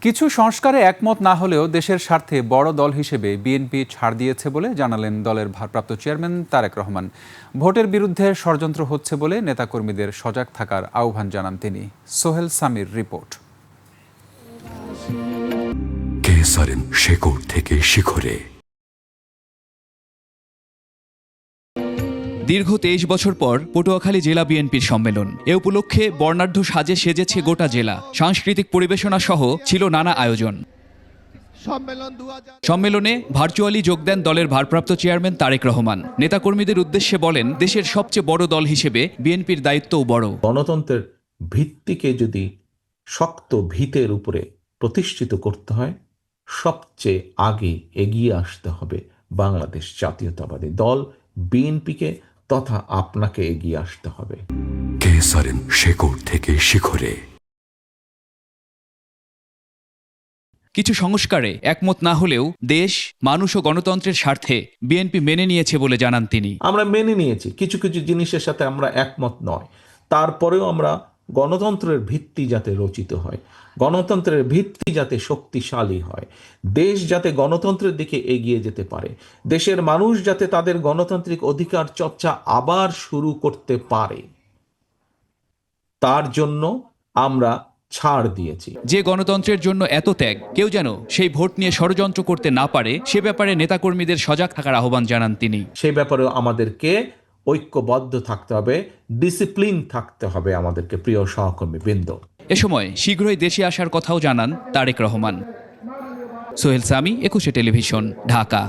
কিছু সংস্কারে একমত না হলেও দেশের স্বার্থে বড় দল হিসেবে বিএনপি ছাড় দিয়েছে বলে জানালেন দলের ভারপ্রাপ্ত চেয়ারম্যান তারেক রহমান। ভোটের বিরুদ্ধে ষড়যন্ত্র হচ্ছে বলে নেতাকর্মীদের সজাগ থাকার আহ্বান জানান তিনি। সোহেল সামির রিপোর্ট। শেকড় থেকে শিখরে। দীর্ঘ 23 বছর পর পটুয়াখালী জেলা বিএনপির সম্মেলন। এ উপলক্ষে বর্ণাঢ্য সাজে সেজেছে গোটা জেলা। সাংস্কৃতিক পরিবেশনা সহ ছিল নানা আয়োজন। সম্মেলনে ভার্চুয়ালি যোগ দেন দলের ভারপ্রাপ্ত চেয়ারম্যান তারেক রহমান। নেতাকর্মীদের উদ্দেশ্যে বলেন, দেশের সবচেয়ে বড় দল হিসেবে বিএনপির দায়িত্বও বড়। গণতন্ত্রের ভিত্তিকে যদি শক্ত ভিতের উপরে প্রতিষ্ঠিত করতে হয়, সবচেয়ে আগে এগিয়ে আসতে হবে বাংলাদেশ জাতীয়তাবাদী দল বিএনপিকে, তথা আপনাকে এগিয়ে আসতে হবে। শেকড় থেকে শিখরে। কিছু সংস্কারে একমত না হলেও দেশ, মানুষ ও গণতন্ত্রের স্বার্থে বিএনপি মেনে নিয়েছে বলে জানান তিনি। আমরা মেনে নিয়েছি, কিছু কিছু জিনিসের সাথে আমরা একমত নয়, তারপরেও আমরা গণতন্ত্রের ভিত্তি যাতে রচিত হয়, গণতন্ত্রের ভিত্তি যাতে শক্তিশালী হয়, দেশ যাতে গণতন্ত্রের দিকে এগিয়ে যেতে পারে, দেশের মানুষ যাতে তাদের গণতান্ত্রিক অধিকার চর্চা আবার শুরু করতে পারে, তার জন্য আমরা ছাড় দিয়েছি। যে গণতন্ত্রের জন্য এত ত্যাগ, কেউ যেন সেই ভোট নিয়ে ষড়যন্ত্র করতে না পারে, সে ব্যাপারে নেতাকর্মীদের সজাগ থাকার আহ্বান জানান তিনি। সেই ব্যাপারেও আমাদেরকে ঐক্যবদ্ধ থাকতে হবে, ডিসিপ্লিন থাকতে হবে আমাদেরকে, প্রিয় সহকর্মী বৃন্দ। এ সময় শীঘ্রই দেশে আসার কথাও জানান তারেক রহমান। সোহেল সামি, 21 টেলিভিশন, ঢাকা।